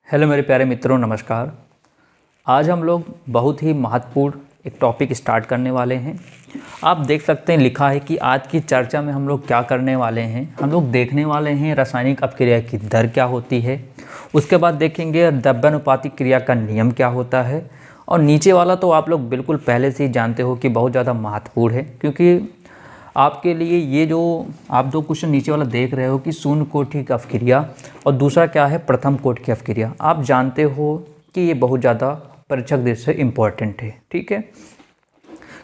Hello मेरे प्यारे मित्रों, नमस्कार। आज हम लोग बहुत ही महत्वपूर्ण एक टॉपिक स्टार्ट करने वाले हैं। आप देख सकते हैं लिखा है कि आज की चर्चा में हम लोग क्या करने वाले हैं। हम लोग देखने वाले हैं रासायनिक अपक्रिया की दर क्या होती है, उसके बाद देखेंगे द्रव्यानुपातिक क्रिया का नियम क्या होता है, और नीचे वाला तो आप लोग बिल्कुल पहले से ही जानते हो कि बहुत ज़्यादा महत्वपूर्ण है, क्योंकि आपके लिए ये जो आप दो क्वेश्चन नीचे वाला देख रहे हो कि शून्य कोटि की अपक्रिया और दूसरा क्या है प्रथम कोटि की अपक्रिया, आप जानते हो कि ये बहुत ज़्यादा परीक्षक दृष्टि से इम्पॉर्टेंट है। ठीक है,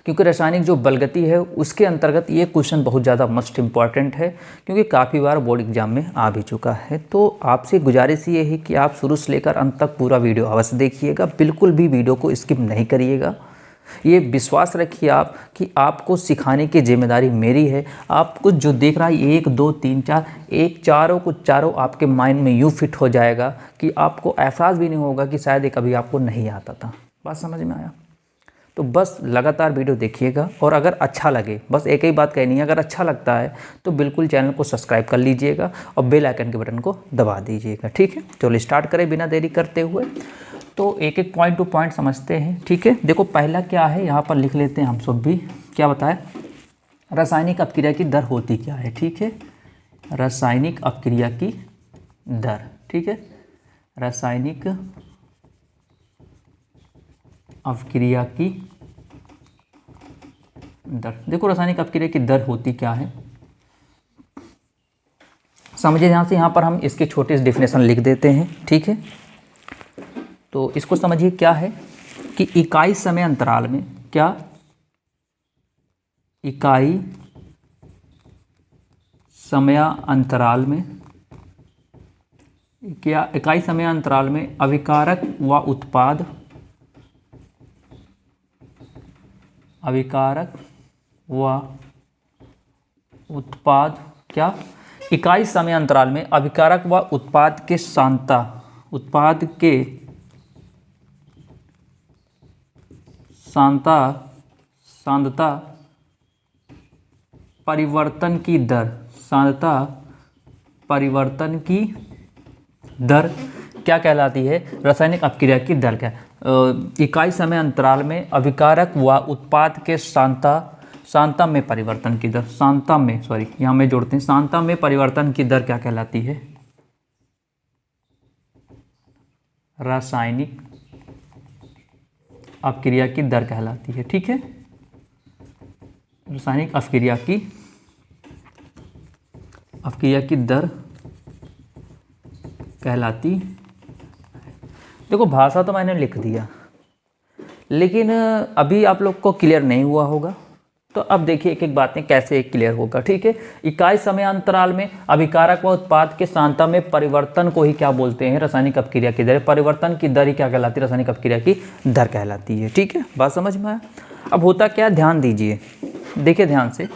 क्योंकि रासायनिक जो बलगति है उसके अंतर्गत ये क्वेश्चन बहुत ज़्यादा मस्ट इम्पॉर्टेंट है, क्योंकि काफ़ी बार बोर्ड एग्जाम में आ भी चुका है। तो आपसे गुजारिश ये है कि आप शुरू से लेकर अंत तक पूरा वीडियो अवश्य देखिएगा, बिल्कुल भी वीडियो को स्किप नहीं करिएगा। ये विश्वास रखिए आप कि आपको सिखाने की जिम्मेदारी मेरी है। आपको जो देख रहा है 1 2 3 4 एक चारों को चारों आपके माइंड में यूँ फिट हो जाएगा कि आपको एहसास भी नहीं होगा कि शायद ये कभी आपको नहीं आता था। बात समझ में आया? तो बस लगातार वीडियो देखिएगा, और अगर अच्छा लगे, बस एक ही बात कहनी है, अगर अच्छा लगता है तो बिल्कुल चैनल को सब्सक्राइब कर लीजिएगा और बेल आइकन के बटन को दबा दीजिएगा। ठीक है, चलो स्टार्ट करें बिना देरी करते हुए। तो एक एक पॉइंट टू पॉइंट समझते हैं। ठीक है, देखो पहला क्या है, यहाँ पर लिख लेते हैं हम सब भी। क्या बताए? रासायनिक अपक्रिया की दर होती क्या है। ठीक है, रासायनिक अपक्रिया की दर। ठीक है, रासायनिक अपक्रिया की दर। देखो रासायनिक अपक्रिया की दर होती क्या है, समझिए ध्यान से। यहाँ पर हम इसके छोटे से डिफिनेशन लिख देते हैं। ठीक है, तो इसको समझिए क्या है कि इकाई समय अंतराल में, क्या इकाई समय अंतराल में, क्या इकाई समय अंतराल में अभिकारक व उत्पाद, अभिकारक व उत्पाद, क्या इकाई समय अंतराल में अभिकारक व उत्पाद के सांद्रता, उत्पाद के सांद्रता परिवर्तन की दर, सांद्रता परिवर्तन की दर क्या कहलाती है? रासायनिक अपक्रिया की दर। क्या इकाई समय अंतराल में अभिकारक व उत्पाद के सांद्रता में परिवर्तन की दर, सांद्रता में, सॉरी यहाँ में जोड़ते हैं, सांद्रता में परिवर्तन की दर क्या कहलाती है? रासायनिक अपक्रिया की दर कहलाती है। ठीक है, रासायनिक अपक्रिया की दर कहलाती। देखो भाषा तो मैंने लिख दिया, लेकिन अभी आप लोग को क्लियर नहीं हुआ होगा, तो अब देखिए एक एक बातें कैसे क्लियर होगा। ठीक है, इकाई समय अंतराल में अभिकारक व उत्पाद के सांद्रता में परिवर्तन को ही क्या बोलते हैं? रासायनिक अपक्रिया की दर। परिवर्तन की दर ही क्या कहलाती है? रासायनिक अपक्रिया की दर कहलाती है। ठीक है, बात समझ में आया? अब होता क्या, ध्यान दीजिए, देखिए ध्यान से,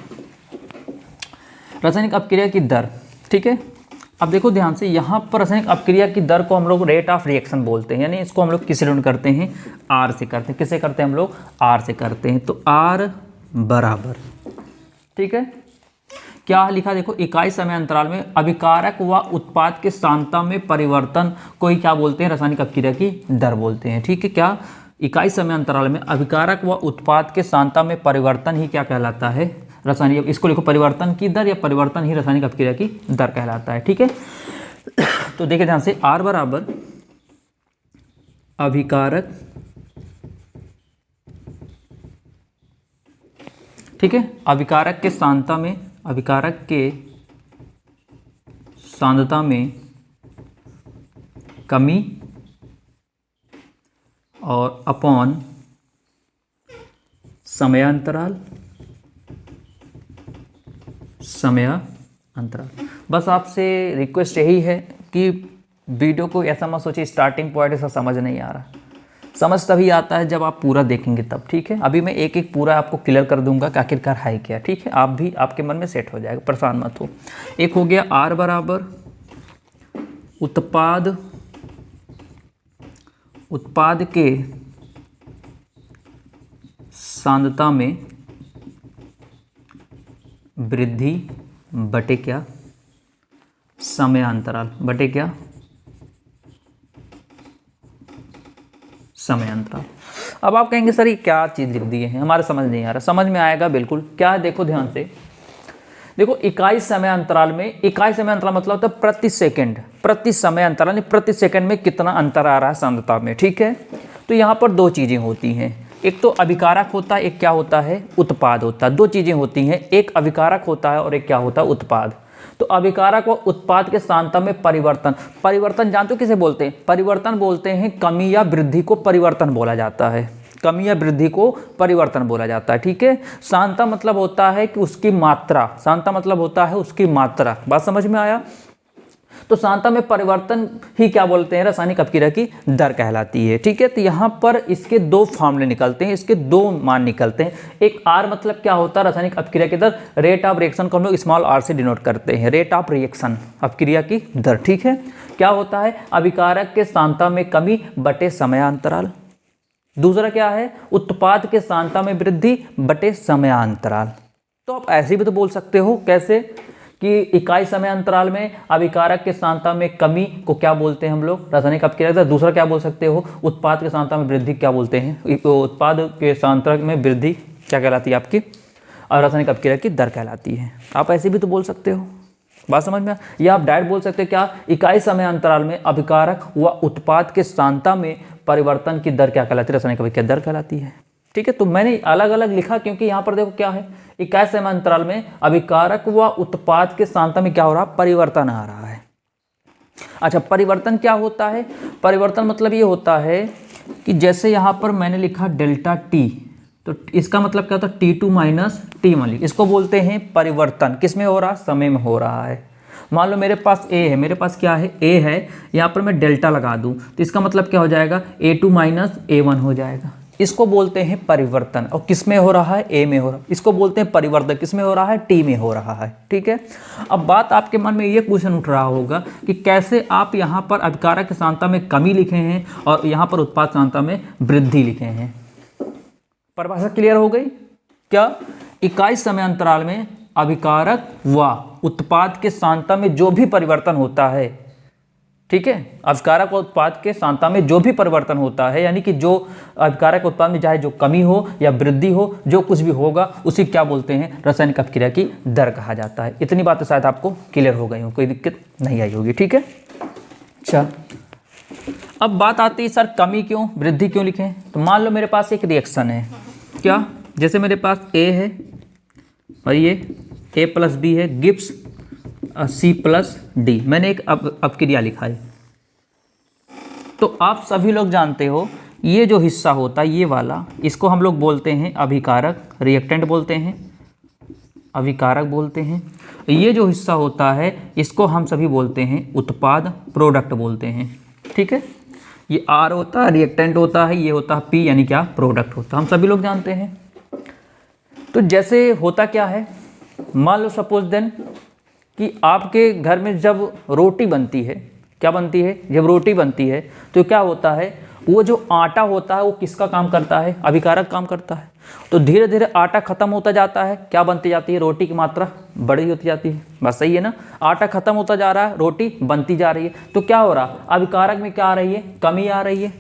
रासायनिक अपक्रिया की दर। ठीक है, अब देखो ध्यान से, यहाँ पर रासायनिक अपक्रिया की दर को हम लोग रेट ऑफ रिएक्शन बोलते हैं, यानी इसको हम लोग किससे डिनोट करते हैं? आर से करते हैं। किससे करते हैं हम लोग? आर से करते हैं। तो आर बराबर, ठीक है, क्या लिखा? देखो इकाई समय अंतराल में अभिकारक व उत्पाद के सांद्रता में परिवर्तन को ही क्या बोलते हैं? रासायनिक अपक्रिया की दर बोलते हैं। ठीक है, क्या इकाई समय अंतराल में अभिकारक व उत्पाद के सांद्रता में परिवर्तन ही क्या कहलाता है? रासायनिक, इसको लिखो परिवर्तन की दर, या परिवर्तन ही रासायनिक अपक्रिया की दर कहलाता है। ठीक है, तो देखिए ध्यान से, आर बराबर अभिकारक, ठीक है, अभिकारक के सांद्रता में, अभिकारक के सांद्रता में कमी और अपॉन समयांतराल, बस आपसे रिक्वेस्ट यही है कि वीडियो को ऐसा मत सोचिए स्टार्टिंग पॉइंट ऐसा समझ नहीं आ रहा, समझ तभी आता है जब आप पूरा देखेंगे तब। ठीक है, अभी मैं एक एक पूरा आपको क्लियर कर दूंगा कि आखिरकार है क्या। ठीक है, आप भी, आपके मन में सेट हो जाएगा, परेशान मत हो। एक हो गया आर बराबर उत्पाद के सांद्रता में वृद्धि बटे क्या? समय अंतराल, बटे क्या? समय अंतराल। अब आप कहेंगे सर ये क्या चीज़ लिख दिए हैं, हमारे समझ नहीं आ रहा। समझ में आएगा बिल्कुल। क्या है देखो ध्यान से, देखो इकाई समय अंतराल में, इकाई समय अंतराल मतलब होता है प्रति सेकंड, प्रति समय अंतराल यानी प्रति सेकंड में कितना अंतर आ रहा है सांद्रता में, ठीक है। तो यहाँ पर दो चीज़ें होती हैं, एक तो अभिकारक होता है, एक क्या होता है, उत्पाद होता है। दो चीज़ें होती हैं, एक अभिकारक होता है और एक क्या होता है, उत्पाद। तो अभिकारक व उत्पाद के सांद्रता में परिवर्तन, परिवर्तन जानते हो किसे बोलते हैं, परिवर्तन बोलते हैं, कमी या वृद्धि को परिवर्तन बोला जाता है, कमी या वृद्धि को परिवर्तन बोला जाता है, ठीक है। सांद्रता मतलब होता है कि उसकी मात्रा, सांद्रता मतलब होता है उसकी मात्रा। बात समझ में आया। तो सांद्रता में परिवर्तन ही क्या बोलते हैं, रासायनिक अपक्रिया की दर कहलाती है, ठीक है। तो यहाँ पर इसके दो फॉर्मूले निकलते हैं, इसके दो मान निकलते हैं। एक आर मतलब क्या होता है, रासायनिक अपक्रिया की दर, रेट ऑफ रिएक्शन को हम लोग स्मॉल आर से डिनोट करते हैं, रेट ऑफ रिएक्शन, अपक्रिया की दर, ठीक है। क्या होता है, अभिकारक के सांद्रता में कमी बटे समयांतराल। दूसरा क्या है, उत्पाद के सांद्रता में वृद्धि बटे समयांतराल। तो आप ऐसे भी तो बोल सकते हो, कैसे कि इकाई समय अंतराल में अभिकारक के सांद्रता में कमी को क्या बोलते हैं हम लोग, रासायनिक अपक्रिया दर। दूसरा क्या बोल सकते हो, उत्पाद के सांद्रता में वृद्धि क्या बोलते हैं, उत्पाद के सांद्रता में वृद्धि क्या कहलाती है आपकी, और रासायनिक अपक्रिया की दर कहलाती है। आप ऐसे भी तो बोल सकते हो। बात समझ में, या आप डायरेक्ट बोल सकते हो क्या, इकाई समय अंतराल में अभिकारक व उत्पाद के सांद्रता में परिवर्तन की दर क्या कहलाती है, रासायनिक अपक्रिया दर कहलाती है, ठीक है। तो मैंने अलग अलग लिखा क्योंकि यहाँ पर देखो क्या है, इकाई समय अंतराल में अभिकारक व उत्पाद के सांद्रता में क्या हो रहा है, परिवर्तन आ रहा है। अच्छा, परिवर्तन क्या होता है, परिवर्तन मतलब ये होता है कि जैसे यहाँ पर मैंने लिखा डेल्टा टी, तो इसका मतलब क्या होता है, T2 माइनस T1, इसको बोलते हैं परिवर्तन। किस में हो रहा है, समय में हो रहा है। मान लो मेरे पास A है, मेरे पास क्या है, A है, यहाँ पर मैं डेल्टा लगा दूँ तो इसका मतलब क्या हो जाएगा, A2 माइनस A1 हो जाएगा। इसको बोलते हैं परिवर्तन। और किस में हो रहा है, ए में हो रहा है। इसको बोलते हैं परिवर्तन, किस में हो रहा है, टी में हो रहा है, ठीक है। अब बात आपके मन में ये क्वेश्चन उठ रहा होगा कि कैसे आप यहाँ पर अभिकारक की सांद्रता में कमी लिखे हैं और यहाँ पर उत्पाद सांद्रता में वृद्धि लिखे हैं। परिभाषा क्लियर हो गई क्या, इकाई समय अंतराल में अभिकारक व उत्पाद के सांद्रता में जो भी परिवर्तन होता है, ठीक है, अभिकारक और उत्पाद के सांद्रता में जो भी परिवर्तन होता है, यानी कि जो अभिकारक उत्पाद में चाहे जो कमी हो या वृद्धि हो, जो कुछ भी होगा उसी क्या बोलते हैं, रासायनिक अपक्रिया की दर कहा जाता है। इतनी बातें शायद आपको क्लियर हो गई हो, कोई दिक्कत नहीं आई होगी, ठीक है। अच्छा, अब बात आती है सर कमी क्यों वृद्धि क्यों लिखें। तो मान लो मेरे पास एक रिएक्शन है, क्या, जैसे मेरे पास ए है और ये ए प्लस बी है, गिव्स C प्लस डी, मैंने एक अपक्रिया लिखा है। तो आप सभी लोग जानते हो ये जो हिस्सा होता है ये वाला, इसको हम लोग बोलते हैं अभिकारक, रिएक्टेंट बोलते हैं, अभिकारक बोलते हैं। ये जो हिस्सा होता है इसको हम सभी बोलते हैं उत्पाद, प्रोडक्ट बोलते हैं, ठीक है। ये R होता है, रिएक्टेंट होता है, ये होता है P यानी क्या, प्रोडक्ट होता है, हम सभी लोग जानते हैं। तो जैसे होता क्या है, मान लो सपोज देन कि आपके घर में जब रोटी बनती है, क्या बनती है, जब रोटी बनती है तो क्या होता है, वो जो आटा होता है वो किसका काम करता है, अभिकारक काम करता है। तो धीरे धीरे आटा खत्म होता जाता है, क्या बनती जाती है, रोटी की मात्रा बड़ी होती जाती है। बस सही है ना, आटा खत्म होता जा रहा है, रोटी बनती जा रही है। तो क्या हो रहा, अभिकारक में क्या आ रही है, कमी आ रही है।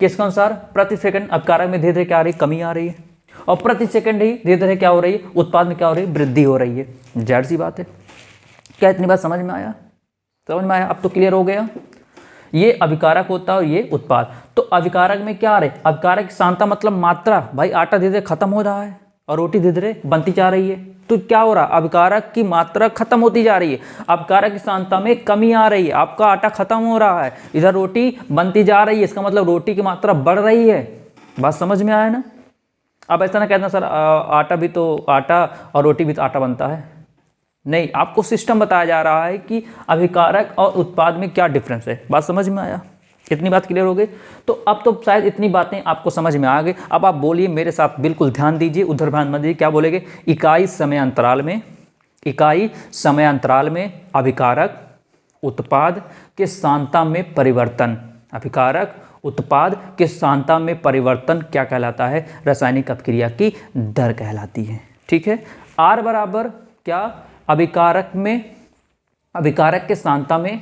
किसके अनुसार, प्रति सेकंड अभिकारक में धीरे धीरे क्या आ रही है, कमी आ रही है, और प्रति सेकंड ही धीरे धीरे क्या हो रही है, उत्पाद में क्या हो रही है, वृद्धि हो रही है। जाहिर सी बात है। क्या इतनी बात समझ में आया, समझ में आया, अब तो क्लियर हो गया। ये अभिकारक होता है और ये उत्पाद। तो अभिकारक में क्या आ रहा है, अभिकारक की सांद्रता मतलब मात्रा, भाई आटा धीरे धीरे खत्म हो रहा है और रोटी धीरे धीरे बनती जा रही है। तो क्या हो रहा है, अभिकारक की मात्रा खत्म होती जा रही है, अभिकारक की सांद्रता में कमी आ रही है, आपका आटा खत्म हो रहा है, इधर रोटी बनती जा रही है, इसका मतलब रोटी की मात्रा बढ़ रही है। बात समझ में आया ना। अब ऐसा ना कहना सर आटा भी तो, आटा और रोटी भी तो आटा बनता है, नहीं, आपको सिस्टम बताया जा रहा है कि अभिकारक और उत्पाद में क्या डिफरेंस है। बात समझ में आया, इतनी बात क्लियर हो गई। तो अब तो शायद इतनी बातें आपको समझ में आ गई। अब आप बोलिए मेरे साथ, बिल्कुल ध्यान दीजिए, उधर ध्यान मत दीजिए, क्या बोलेंगे, इकाई समय अंतराल में, इकाई समय अंतराल में अभिकारक उत्पाद के सांद्रता में परिवर्तन, अभिकारक उत्पाद के सांद्रता में परिवर्तन क्या कहलाता है, रासायनिक अपक्रिया की दर कहलाती है, ठीक है। R बराबर क्या, अभिकारक में, अभिकारक के सांद्रता में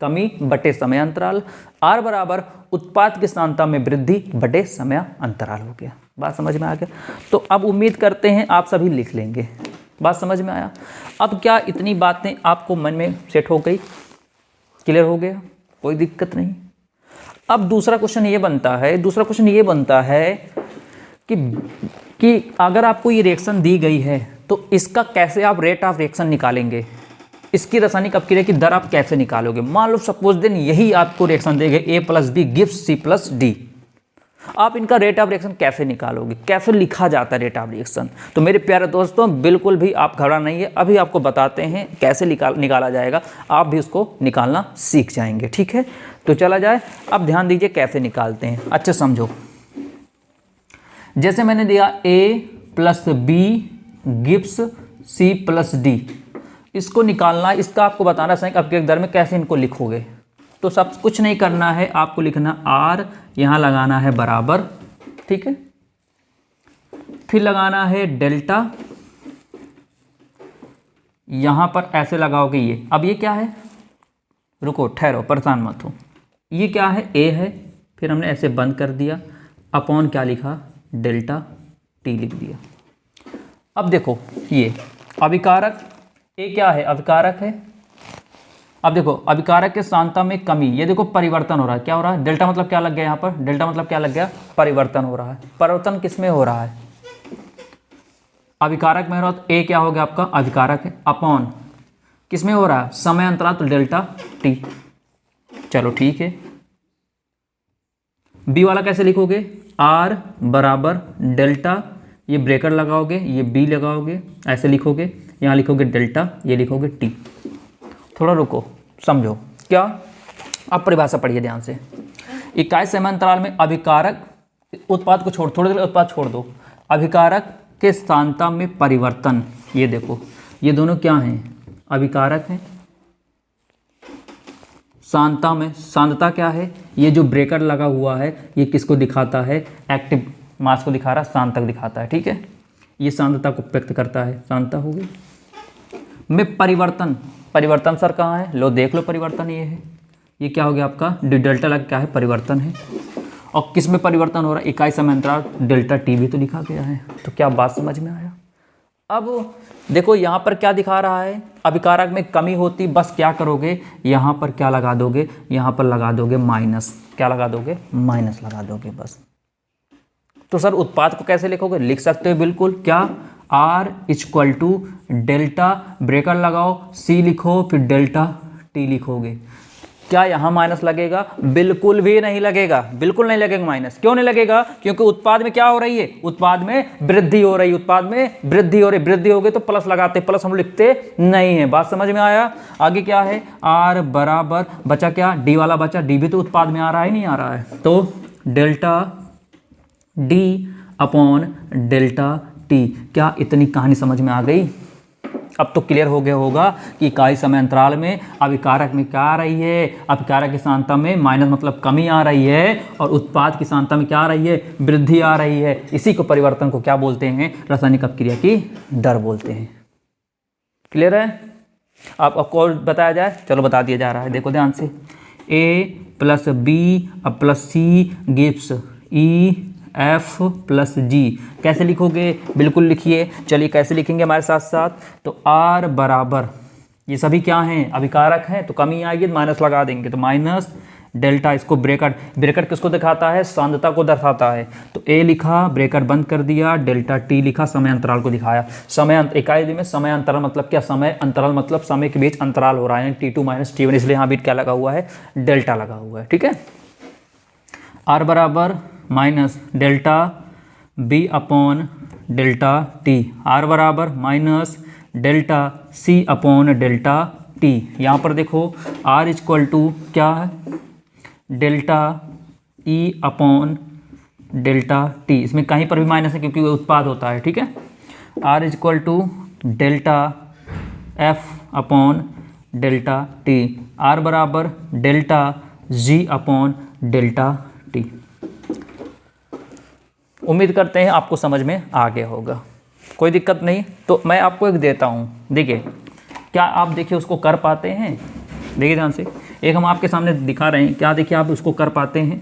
कमी बटे समय अंतराल, R बराबर उत्पाद की सांद्रता में वृद्धि बटे समय अंतराल हो गया। बात समझ में आ गया? तो अब उम्मीद करते हैं आप सभी लिख लेंगे। बात समझ में आया? अब क्या इतनी बातें आपको मन में सेट हो गई, क्लियर हो गया, कोई दिक्कत नहीं। अब दूसरा क्वेश्चन ये बनता है कि अगर आपको ये रिएक्शन दी गई है तो इसका कैसे आप रेट ऑफ रिएक्शन निकालेंगे, इसकी रासायनिक अपक्रिया की दर आप कैसे निकालोगे। मान लो सपोज दिन यही आपको रिएक्शन देंगे A+B गिव्स C+D, आप इनका रेट ऑफ रिएक्शन कैसे निकालोगे, कैसे लिखा जाता है रेट ऑफ रिएक्शन। तो मेरे प्यारे दोस्तों बिल्कुल भी आप घबरा नहीं है, अभी आपको बताते हैं कैसे निकाला जाएगा, आप भी उसको निकालना सीख जाएंगे। ठीक है, तो चला जाए। अब ध्यान दीजिए कैसे निकालते हैं, अच्छे समझो। जैसे मैंने दिया A+B गिव्स C+D, इसको निकालना, इसका आपको बताना रासायनिक अपक्रिया दर में कैसे इनको लिखोगे। तो सब कुछ नहीं करना है, आपको लिखना R, यहाँ लगाना है बराबर, ठीक है, फिर लगाना है डेल्टा, यहाँ पर ऐसे लगाओगे ये। अब ये क्या है, रुको ठहरो परेशान मत हो, ये क्या है, A है, फिर हमने ऐसे बंद कर दिया, अपॉन क्या लिखा, डेल्टा T लिख दिया। अब देखो ये अभिकारक A क्या है, अभिकारक है। अब देखो अभिकारक के सांद्रता में कमी, ये देखो परिवर्तन हो रहा है, क्या हो रहा है, डेल्टा मतलब क्या लग गया यहाँ पर, डेल्टा मतलब क्या लग गया, परिवर्तन हो रहा है। परिवर्तन किस में हो रहा है, अभिकारक में हो रहा है, तो A क्या हो गया आपका, अभिकारक है, अपॉन किस में हो रहा है, समय अंतराल, तो डेल्टा T। चलो ठीक है, B वाला कैसे लिखोगे, R बराबर डेल्टा, ये ब्रेकर लगाओगे, ये B लगाओगे, ऐसे लिखोगे, यहाँ लिखोगे डेल्टा, ये लिखोगे T। थोड़ा रुको समझो क्या, अब परिभाषा पढ़िए ध्यान से। इकाई समय अंतराल में अभिकारक, उत्पाद को छोड़, थोड़ी देर उत्पाद छोड़ दो, अभिकारक के सांद्रता में परिवर्तन, ये देखो ये दोनों क्या हैं, अभिकारक हैं, सांद्रता में, सांद्रता क्या है, ये जो ब्रेकर लगा हुआ है ये किसको दिखाता है, एक्टिव मास को दिखा रहा है, सांद्रता दिखाता है, ठीक है, ये सांद्रता को व्यक्त करता है, सांद्रता हो गई। में परिवर्तन, परिवर्तन सर कहाँ है, लो देख लो परिवर्तन ये है, ये क्या हो गया आपका, डेल्टा लग क्या है, परिवर्तन है। और किस में परिवर्तन हो रहा है, इकाई समय अंतराल, डेल्टा T भी तो लिखा गया है। तो क्या बात समझ में आया। अब देखो यहाँ पर क्या दिखा रहा है, अभिकारक में कमी होती, बस क्या करोगे, यहाँ पर क्या लगा दोगे, यहाँ पर लगा दोगे माइनस, क्या लगा दोगे, माइनस लगा दोगे बस। तो सर उत्पाद को कैसे लिखोगे, लिख सकते हो बिल्कुल, क्या, R equal to delta, bracket लगाओ, C लिखो, फिर डेल्टा T लिखोगे। क्या यहाँ माइनस लगेगा, बिल्कुल भी नहीं लगेगा, बिल्कुल नहीं लगेगा माइनस। क्यों नहीं लगेगा, क्योंकि उत्पाद में क्या हो रही है, उत्पाद में वृद्धि हो रही है, उत्पाद में वृद्धि हो रही, वृद्धि हो गई तो प्लस लगाते, प्लस हम लिखते नहीं है। बात समझ में आया। आगे क्या है, R बराबर बचा क्या, D वाला बचा, D भी तो उत्पाद में आ रहा है, नहीं आ रहा है, तो delta D upon delta T। क्या इतनी कहानी समझ में आ गई। अब तो क्लियर हो गया होगा कि इकाई समय अंतराल में अभिकारक में क्या आ रही है, अभिकारक की सांद्रता में माइनस मतलब कमी आ रही है, और उत्पाद की सांद्रता में क्या आ रही है, वृद्धि आ रही है। इसी को परिवर्तन को क्या बोलते हैं, रासायनिक अपक्रिया की दर बोलते हैं। क्लियर है। अब आपको बताया जाए, चलो बता दिया जा रहा है, देखो ध्यान से। A+B +C गिव्स EF+G कैसे लिखोगे, बिल्कुल लिखिए। चलिए कैसे लिखेंगे हमारे साथ साथ, तो R बराबर, ये सभी क्या हैं, अभिकारक हैं, तो कमी आएगी तो माइनस लगा देंगे, तो माइनस डेल्टा, इसको ब्रेकर, ब्रेकर किसको दिखाता है, सांद्रता को दर्शाता है, तो A लिखा, ब्रेकर बंद कर दिया, डेल्टा T लिखा, समय अंतराल को दिखाया। समय इकाई में समय अंतराल मतलब क्या, समय अंतराल मतलब समय के बीच अंतराल हो रहा है, T2 - T1, इसलिए यहाँ भी क्या लगा हुआ है, डेल्टा लगा हुआ है, ठीक है। R बराबर minus delta B upon delta T, R बराबर minus delta C upon delta T। यहाँ पर देखो R इक्वल टू क्या है, delta E upon delta T, इसमें कहीं पर भी माइनस है क्योंकि वो उत्पाद होता है, ठीक है। R equal to delta F upon delta T, R बराबर delta G upon delta T। उम्मीद करते हैं आपको समझ में आ गया होगा, कोई दिक्कत नहीं। तो मैं आपको एक देता हूँ, देखिए क्या आप देखिए उसको कर पाते हैं, देखिए ध्यान से। एक हम आपके सामने दिखा रहे हैं, क्या देखिए आप उसको कर पाते हैं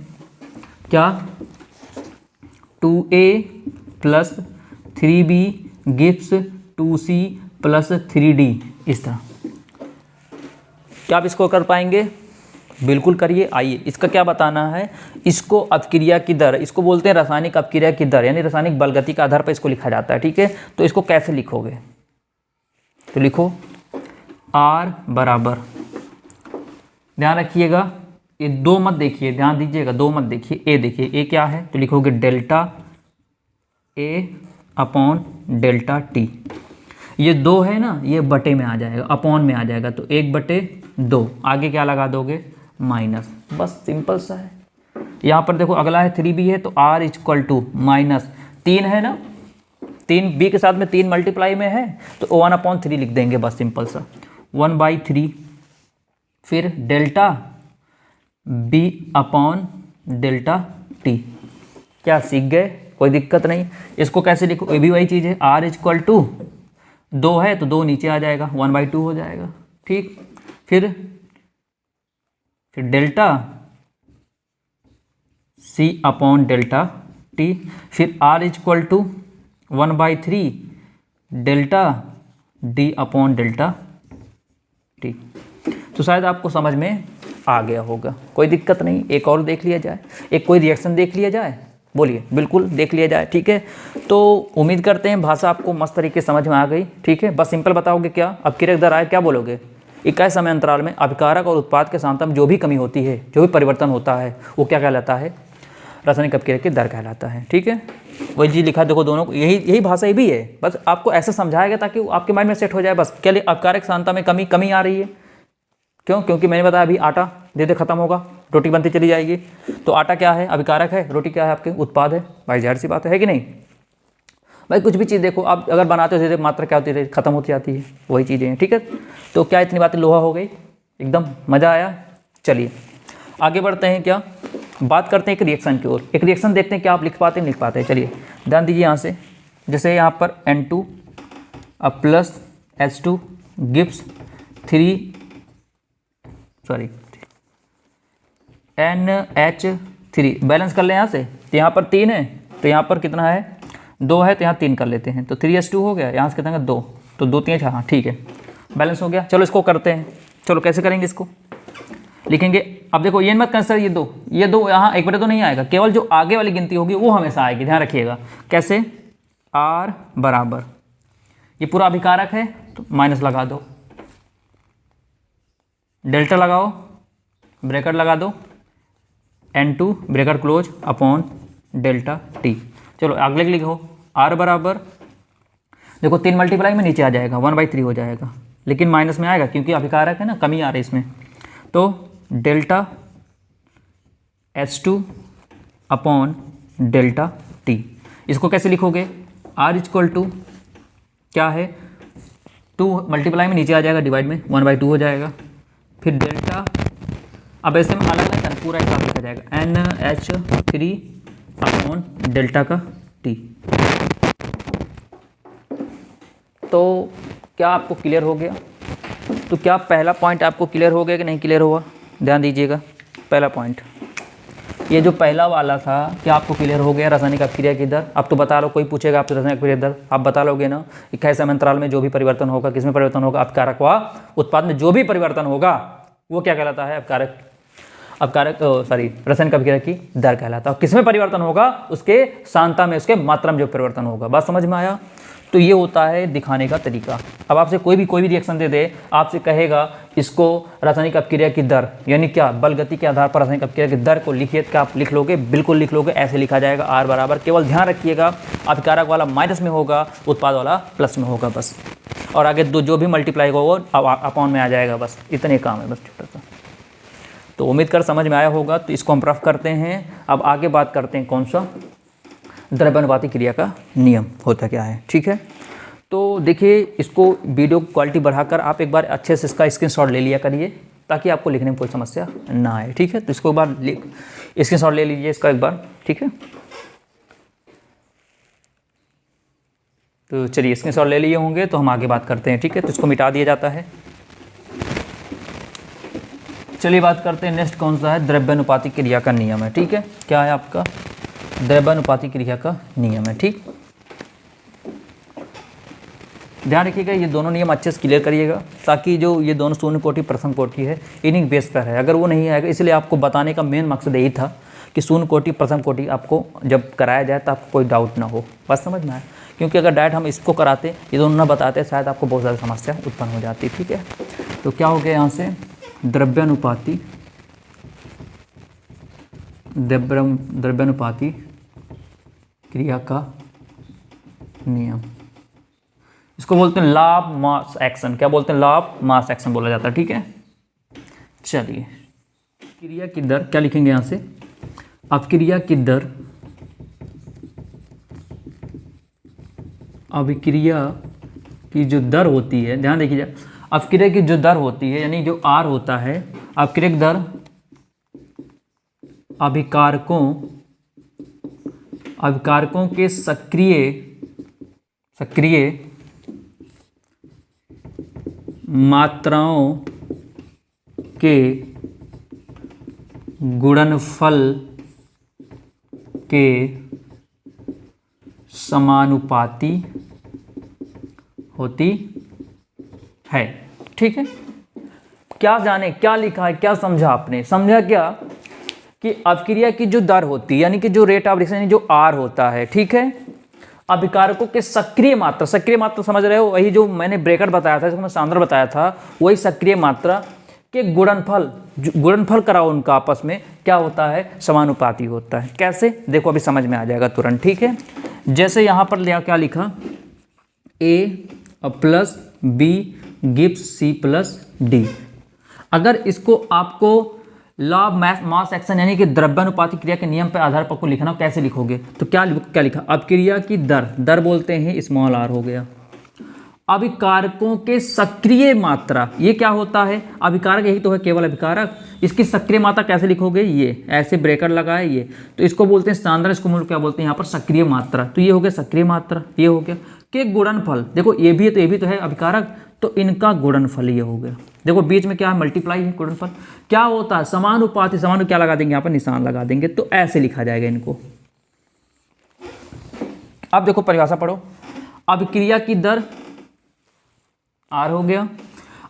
क्या, 2a plus 3b gives 2c plus 3d, इस तरह क्या आप इसको कर पाएंगे? बिल्कुल करिए। आइए इसका क्या बताना है, इसको अपक्रिया की दर, इसको बोलते हैं रासायनिक अपक्रिया की दर, यानी रासायनिक बलगति के आधार पर इसको लिखा जाता है। ठीक है, तो इसको कैसे लिखोगे, तो लिखो R बराबर, ध्यान रखिएगा ये दो मत देखिए, ध्यान दीजिएगा, दो मत देखिए, ए देखिए, ए क्या है, तो लिखोगे delta A upon delta T। ये दो है ना, ये बटे में आ जाएगा, अपॉन में आ जाएगा, तो 1/2, आगे क्या लगा दोगे, माइनस, बस सिंपल सा है। यहाँ पर देखो अगला है 3b है, तो R इक्वल टू माइनस 3 है ना, 3 b के साथ में 3 मल्टीप्लाई में है, तो 1/3 लिख देंगे, बस सिंपल सा, 1/3, फिर delta b upon delta t। क्या सीख गए, कोई दिक्कत नहीं। इसको कैसे लिखो, ये भी वही चीज़ है, R इक्वल टू 2 है तो 2 नीचे आ जाएगा, 1/2 हो जाएगा। ठीक, फिर delta C upon delta T, फिर R equal to 1/3 delta D upon delta T। तो शायद आपको समझ में आ गया होगा, कोई दिक्कत नहीं। एक और देख लिया जाए, एक कोई रिएक्शन देख लिया जाए, बोलिए, बिल्कुल देख लिया जाए। ठीक है, तो उम्मीद करते हैं भाषा आपको मस्त तरीके से समझ में आ गई। ठीक है, बस सिंपल बताओगे क्या, अपक्रियक दर आए क्या बोलोगे, इकाई समय अंतराल में अभिकारक और उत्पाद के सांद्रता में जो भी कमी होती है, जो भी परिवर्तन होता है, वो क्या कहलाता है, रासायनिक अपक्रियक की दर कहलाता है। ठीक है, वही चीज़ लिखा, देखो दोनों को यही भाषा ही भी है, बस आपको ऐसे समझाया गया ताकि आपके माइंड में सेट हो जाए। बस क्या अभिकारक सांद्रता में कमी आ रही है, क्यों, क्योंकि मैंने बताया अभी आटा धीरे धीरे खत्म होगा, रोटी बनती चली जाएगी, तो आटा क्या है, अभिकारक है, रोटी क्या है, आपके उत्पाद है। भाई जाहिर सी बात है कि नहीं भाई, कुछ भी चीज़ देखो आप अगर बनाते हो धीरे मात्रा क्या होती है, खत्म होती जाती है, वही चीज़ें हैं। ठीक है, तो क्या इतनी बातें लोहा हो गई, एकदम मज़ा आया। चलिए आगे बढ़ते हैं, क्या बात करते हैं एक रिएक्शन की ओर, एक रिएक्शन देखते हैं क्या आप लिख पाते हैं, लिख पाते हैं। चलिए ध्यान दीजिए यहाँ से, जैसे यहाँ पर N2 plus H2 gives NH3, balance कर लें यहाँ से, तो यहाँ पर 3 है, तो यहाँ पर कितना है, 2 है, तो यहाँ 3 कर लेते हैं, तो 3H2 हो गया, यहाँ से कितना है 2, तो 2 3 हाँ ठीक है, बैलेंस हो गया। चलो इसको करते हैं, चलो कैसे करेंगे, इसको लिखेंगे। अब देखो ये मत कंसिडर, ये दो यहाँ 1/2 नहीं आएगा, केवल जो आगे वाली गिनती होगी वो हमेशा आएगी, ध्यान रखिएगा। कैसे, R बराबर, ये पूरा अभिकारक है तो माइनस लगा दो, डेल्टा लगाओ, ब्रैकेट लगा दो, N2 bracket close upon delta T। चलो अगले लिखो, R बराबर, देखो 3 मल्टीप्लाई में नीचे आ जाएगा, 1/3 हो जाएगा, लेकिन माइनस में आएगा क्योंकि अभिकारक है ना, कमी आ रही है इसमें, तो delta H2 upon delta T। इसको कैसे लिखोगे, R इक्वल टू क्या है, 2 मल्टीप्लाई में नीचे आ जाएगा, डिवाइड में 1/2 हो जाएगा, फिर डेल्टा, अब ऐसे में अलग अलग पूरा एक लिखा जाएगा, NH3 अपॉन डेल्टा का T। तो क्या आपको क्लियर हो गया, तो क्या पहला पॉइंट आपको क्लियर हो गया कि नहीं क्लियर हुआ, ध्यान दीजिएगा। पहला पॉइंट, ये जो पहला वाला था, क्या आपको क्लियर हो गया, रासायनिक अपक्रिया की दर। अब तो बता लो, कोई पूछेगा आपसे रासायनिक अपक्रिया दर, आप बता लोगे ना, इकाई समय अंतराल में जो भी परिवर्तन होगा, किसमें परिवर्तन होगा, अपकारक व उत्पाद में जो भी परिवर्तन होगा वो क्या कहलाता है, रासायनिक अपक्रिया की दर कहलाता है। किसमें परिवर्तन होगा, उसके सांद्रता में, उसके मात्रा में जो परिवर्तन होगा। बात समझ में आया, तो ये होता है दिखाने का तरीका। अब आपसे कोई भी रिएक्शन दे दे, आपसे कहेगा इसको रासायनिक अपक्रिया की दर, यानी क्या, बल गति के आधार पर रासायनिक अपक्रिया की दर को लिखिए, क्या आप लिख लोगे, बिल्कुल लिख लोगे, ऐसे लिखा जाएगा, R बराबर, केवल ध्यान रखिएगा अभिकारक वाला माइनस में होगा, उत्पाद वाला प्लस में होगा, बस, और आगे जो भी मल्टीप्लाई होगा वो अपॉन में आ जाएगा, बस इतने काम है, बस छोटा सा। तो उम्मीद कर समझ में आया होगा, तो इसको हम रफ करते हैं। अब आगे बात करते हैं कौन सा, द्रव्यानुपाती क्रिया का नियम होता क्या है। ठीक है, तो देखिए इसको वीडियो क्वालिटी बढ़ाकर आप एक बार अच्छे से इसका स्क्रीनशॉट ले लिया करिए, ताकि आपको लिखने में कोई समस्या ना आए। ठीक है, तो इसको एक बार स्क्रीनशॉट ले लीजिए इसका एक बार। ठीक है, तो चलिए स्क्रीनशॉट ले लिए होंगे, तो हम आगे बात करते हैं। ठीक है, तो इसको मिटा दिया जाता है। चलिए बात करते हैं नेक्स्ट कौन सा है, द्रव्यानुपाती क्रिया का नियम है। ठीक है, क्या है आपका द्रव्यानुपाती क्रिया का नियम है। ठीक, ध्यान रखिएगा ये दोनों नियम अच्छे से क्लियर करिएगा, ताकि जो ये दोनों शून्य कोटि प्रथम कोटि है इन्हीं बेस पर है। अगर वो नहीं आएगा, इसलिए आपको बताने का मेन मकसद यही था कि शून्य कोटि प्रथम कोटि आपको जब कराया जाए तो आपको कोई डाउट ना हो। बात समझ में आए, क्योंकि अगर डायरेक्ट हम इसको कराते, ये दोनों ना बताते, शायद आपको बहुत ज़्यादा समस्या उत्पन्न हो जाती। ठीक है, तो क्या हो गया यहाँ से, द्रव्यानुपाती क्रिया का नियम, इसको बोलते हैं लॉ ऑफ मास एक्शन। क्या बोलते हैं, लॉ ऑफ मास एक्शन बोला जाता है। ठीक है, चलिए क्रिया की दर क्या लिखेंगे यहाँ से, अब क्रिया की दर, अभिक्रिया की जो दर होती है, ध्यान देखिए, अभिक्रिया की जो दर होती है यानी जो आर होता है, अभिक्रियक दर अभिकारकों के सक्रिय मात्राओं के गुणनफल के समानुपाती होती है। ठीक है, क्या जाने क्या लिखा है, क्या समझा आपने, समझा क्या कि अभिक्रिया की जो दर होती है यानी कि जो रेट ऑफ रिएक्शन जो आर होता है, ठीक है, अभिकारकों के सक्रिय मात्रा समझ रहे हो, वही जो मैंने ब्रैकेट बताया था, जिसको मैं सांद्र बताया था, वही सक्रिय मात्रा के गुणनफल कराओ उनका आपस में क्या होता है, समानुपाती होता है। कैसे, देखो अभी समझ में आ जाएगा तुरंत। ठीक है, जैसे यहाँ पर क्या लिखा, A plus B gives C plus D. अगर इसको आपको लॉ ऑफ मास एक्शन यानी कि द्रव्यानुपाती क्रिया के नियम पर आधार पर को लिखना हो, कैसे लिखोगे, तो क्या लिखा, अभिक्रिया की दर बोलते हैं स्मॉल आर हो गया, अभिकारकों के सक्रिय मात्रा, ये क्या होता है, अभिकारक यही तो है, केवल अभिकारक, इसकी सक्रिय मात्रा कैसे लिखोगे, ये ऐसे ब्रेकर लगाए ये, तो इसको बोलते हैं सांद्र, इसको मूल क्या बोलते हैं यहाँ पर सक्रिय मात्रा। तो ये हो गया सक्रिय मात्रा, ये हो गया के गुणनफल, देखो ये भी है तो ये भी तो है अभिकारक, तो इनका गुणनफल ये हो गया। देखो बीच में क्या है, मल्टीप्लाई है, गुणनफल क्या होता है, समानुपाती, समान क्या लगा देंगे यहाँ पर, निशान लगा देंगे, तो ऐसे लिखा जाएगा इनको। अब देखो परिभाषा पढ़ो, अभिक्रिया की दर आर हो गया,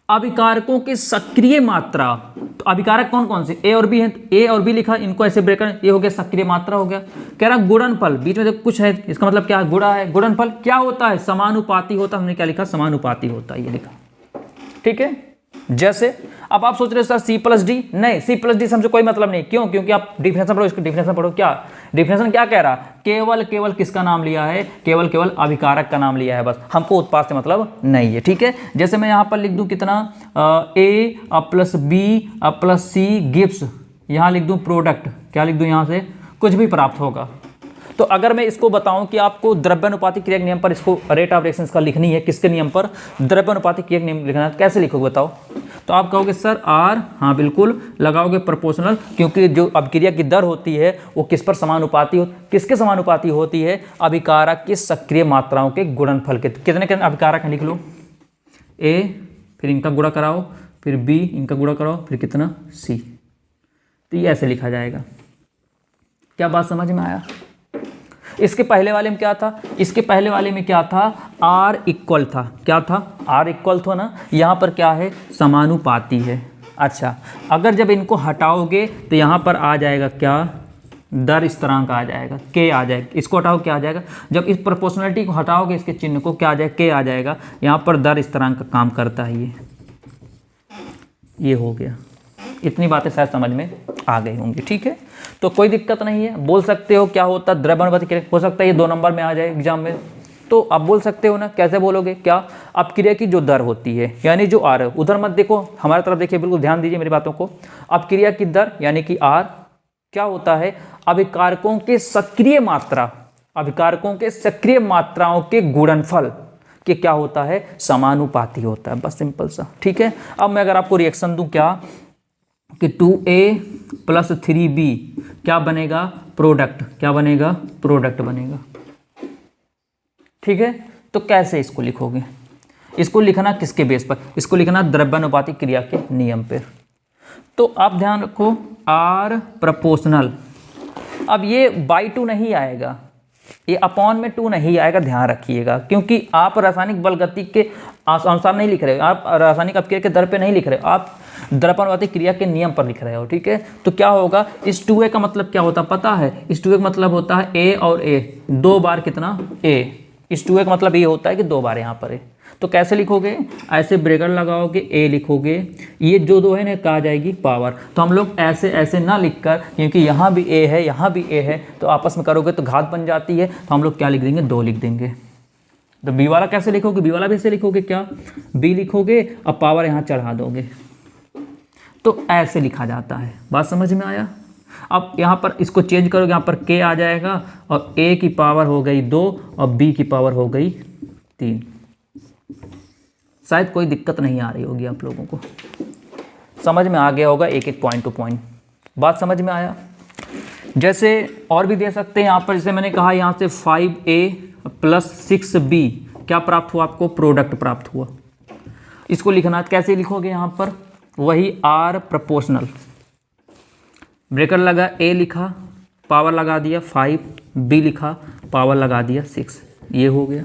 अभिकारकों की सक्रिय मात्रा, तो अभिकारक कौन कौन से, ए और बी है, तो ए और बी लिखा, इनको ऐसे ब्रेकर, ये हो गया सक्रिय मात्रा हो गया। कह रहा गुणनफल, बीच में देखो कुछ है, इसका मतलब क्या है, गुणा है, गुणनफल क्या होता है, समानुपाती होता है, हमने क्या लिखा, समानुपाती होता है, ये लिखा। ठीक है, जैसे अब आप सोच रहे हो सर सी प्लस डी, नहीं, सी प्लस डी से हमसे कोई मतलब नहीं, क्यों, क्योंकि आप डिफिनेशन पढ़ो, इसको डिफिनेशन पढ़ो, क्या डिफिनेशन क्या कह रहा, केवल किसका नाम लिया है, केवल अभिकारक का नाम लिया है, बस हमको उत्पाद से मतलब नहीं है। ठीक है, जैसे मैं यहाँ पर लिख दूं कितना, ए प्लस बी प्लस सी गिव्स, यहाँ लिख दूं प्रोडक्ट, क्या लिख दूं यहाँ से, कुछ भी प्राप्त होगा। तो अगर मैं इसको बताऊं कि आपको द्रव्यानुपाती क्रिया के नियम पर इसको रेट ऑफ रिएक्शन का लिखनी है, किसके नियम पर, द्रव्यानुपाती क्रिया के नियम लिखना है, कैसे लिखोगे बताओ, तो आप कहोगे सर आर, हाँ बिल्कुल लगाओगे प्रोपोर्शनल, क्योंकि जो अभिक्रिया की दर होती है वो किस पर समानुपाती हो, किसके समानुपाती होती है, अभिकारक की सक्रिय मात्राओं के गुणनफल के। कितने कितने अभिकारक हैं लिख लो, ए फिर इनका गुणा कराओ, फिर बी इनका गुणा कराओ, फिर कितना सी, तो ये ऐसे लिखा जाएगा। क्या बात समझ में आया। इसके पहले वाले में क्या था, इसके पहले वाले में क्या था, R इक्वल था, क्या था, R इक्वल था ना, यहाँ पर क्या है, समानुपाती है। अच्छा, अगर जब इनको हटाओगे तो यहाँ पर आ जाएगा क्या, दर स्थिरांक आ जाएगा, K आ जाएगा, इसको हटाओ क्या आ जाएगा, जब इस प्रोपोर्शनलिटी को हटाओगे इसके चिन्ह को क्या आ जाएगा, K आ जाएगा, यहाँ पर दर स्थिरांक का काम करता है ये हो गया। इतनी बातें शायद समझ में आ गई होंगी। ठीक है, तो कोई दिक्कत नहीं है, बोल सकते हो क्या होता है द्रव्यानुपाती क्रिया, हो सकता है ये 2 नंबर में आ जाए एग्जाम में, तो आप बोल सकते हो ना, कैसे बोलोगे, क्या अपक्रिया की जो दर होती है यानी जो आर है, उधर मत देखो हमारी तरफ देखिए, बिल्कुल ध्यान दीजिए मेरी बातों को, अपक्रिया की दर यानी कि आर क्या होता है, अभिकारकों के सक्रिय मात्रा, अभिकारकों के सक्रिय मात्राओं के गुणनफल के क्या होता है, समानुपाती होता है, बस सिंपल सा। ठीक है, अब मैं अगर आपको रिएक्शन दूं क्या कि 2A प्लस 3B क्या बनेगा, प्रोडक्ट, क्या बनेगा, प्रोडक्ट बनेगा। ठीक है, तो कैसे इसको लिखोगे, इसको लिखना किसके बेस पर, इसको लिखना द्रव्यानुपाती क्रिया के नियम पर। तो आप ध्यान रखो R प्रोपोर्शनल, अब ये बाई 2 नहीं आएगा, ये अपॉन में 2 नहीं आएगा, ध्यान रखिएगा, क्योंकि आप रासायनिक बल गति के अनुसार नहीं लिख रहे हो, आप रासायनिक अपक्रिया के दर पे नहीं लिख रहे हो, आप दर्पणवादी क्रिया के नियम पर लिख रहे हो, ठीक है। तो क्या होगा, इस 2a का मतलब क्या होता है पता है, इस 2a का मतलब होता है a और a, 2 बार कितना a, इस 2a का मतलब ये होता है कि 2 बार यहाँ पर है। तो कैसे लिखोगे, ऐसे ब्रेकर लगाओगे, a लिखोगे, ये जो 2 है ना कहा जाएगी पावर। तो हम लोग ऐसे ऐसे ना लिखकर, क्योंकि यहाँ भी a है यहाँ भी a है, तो आपस में करोगे तो घात बन जाती है, तो हम लोग क्या लिख देंगे, 2 लिख देंगे। तो b वाला कैसे लिखोगे, b वाला भी ऐसे लिखोगे, क्या b लिखोगे, अब पावर यहाँ चढ़ा दोगे, तो ऐसे लिखा जाता है। बात समझ में आया। अब यहाँ पर इसको चेंज करोगे, यहाँ पर k आ जाएगा और a की पावर हो गई 2 और b की पावर हो गई 3। शायद कोई दिक्कत नहीं आ रही होगी आप लोगों को, समझ में आ गया होगा एक एक पॉइंट टू पॉइंट। बात समझ में आया। जैसे और भी दे सकते हैं यहाँ पर, जैसे मैंने कहा यहाँ से 5a प्लस 6b क्या प्राप्त हुआ आपको, प्रोडक्ट प्राप्त हुआ। इसको लिखना कैसे लिखोगे, यहाँ पर वही R प्रोपोर्शनल, ब्रेकर लगा, a लिखा, पावर लगा दिया 5, b लिखा, पावर लगा दिया 6, ये हो गया।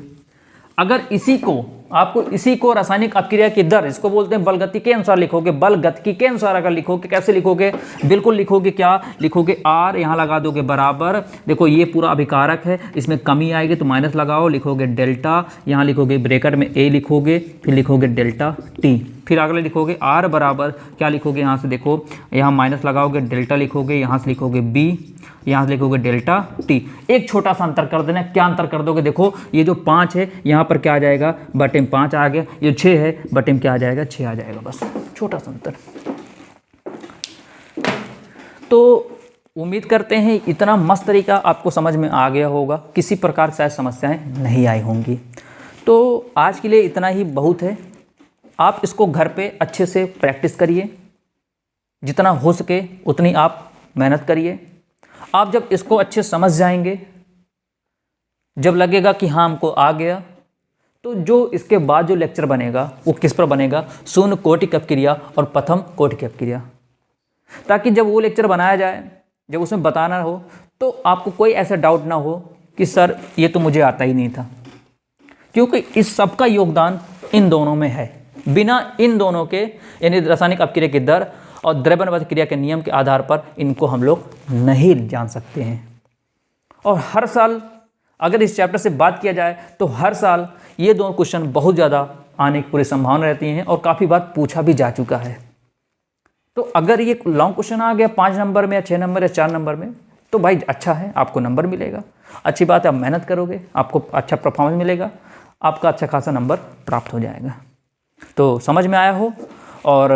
अगर इसी को आपको इसी को रासायनिक अपक्रिया की दर, इसको बोलते हैं बल गति के अनुसार लिखोगे, बल गति के अनुसार अगर लिखोगे, कैसे लिखोगे, बिल्कुल लिखोगे, क्या लिखोगे, R यहाँ लगा दोगे बराबर, देखो ये पूरा अभिकारक है, इसमें कमी आएगी तो माइनस लगाओ, लिखोगे डेल्टा, यहाँ लिखोगे ब्रेकेट में a लिखोगे, फिर लिखोगे डेल्टा t, फिर अगले लिखोगे R बराबर, क्या लिखोगे, यहाँ से देखो यहाँ माइनस लगाओगे, डेल्टा लिखोगे, यहाँ से लिखोगे b, यहाँ से लिखोगे डेल्टा t। एक छोटा सा अंतर कर देना, क्या अंतर कर दोगे, देखो ये जो 5 है यहाँ पर क्या आ जाएगा, बटे में 5 आ गया, ये 6 है बटे में क्या आ जाएगा, 6 आ जाएगा, बस छोटा सा अंतर। तो उम्मीद करते हैं इतना मस्त तरीका आपको समझ में आ गया होगा, किसी प्रकार से समस्याएं नहीं आई होंगी। तो आज के लिए इतना ही बहुत है। आप इसको घर पे अच्छे से प्रैक्टिस करिए, जितना हो सके उतनी आप मेहनत करिए। आप जब इसको अच्छे समझ जाएंगे, जब लगेगा कि हाँ हमको आ गया, तो जो इसके बाद जो लेक्चर बनेगा वो किस पर बनेगा, शून्य कोटि अपक्रिया और प्रथम कोटि अपक्रिया, ताकि जब वो लेक्चर बनाया जाए, जब उसमें बताना हो, तो आपको कोई ऐसा डाउट ना हो कि सर ये तो मुझे आता ही नहीं था, क्योंकि इस सब का योगदान इन दोनों में है। बिना इन दोनों के, यानी रासायनिक अपक्रिया की दर और द्रव्यवादी क्रिया के नियम के आधार पर, इनको हम लोग नहीं जान सकते हैं। और हर साल अगर इस चैप्टर से बात किया जाए तो हर साल ये दोनों क्वेश्चन बहुत ज़्यादा आने की पूरी संभावना रहती हैं और काफ़ी बार पूछा भी जा चुका है। तो अगर ये लॉन्ग क्वेश्चन आ गया 5 नंबर में या 6 नंबर या 4 नंबर में, तो भाई अच्छा है, आपको नंबर मिलेगा, अच्छी बात है, आप मेहनत करोगे, आपको अच्छा परफॉर्मेंस मिलेगा, आपका अच्छा खासा नंबर प्राप्त हो जाएगा। तो समझ में आया हो। और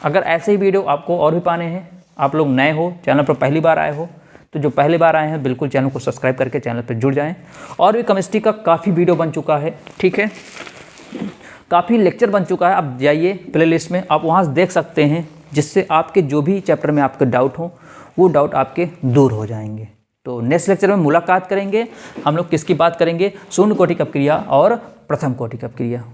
अगर ऐसे ही वीडियो आपको और भी पाने हैं, आप लोग नए हो, चैनल पर पहली बार आए हो, तो जो पहली बार आए हैं बिल्कुल चैनल को सब्सक्राइब करके चैनल पर जुड़ जाएं। और भी केमिस्ट्री का काफ़ी वीडियो बन चुका है, ठीक है, काफ़ी लेक्चर बन चुका है। आप जाइए प्लेलिस्ट में, आप वहाँ से देख सकते हैं, जिससे आपके जो भी चैप्टर में आपके डाउट हो वो डाउट आपके दूर हो जाएंगे। तो नेक्स्ट लेक्चर में मुलाकात करेंगे, हम लोग किसकी बात करेंगे, शून्य कोटि अपक्रिया और प्रथम कोटि अपक्रिया।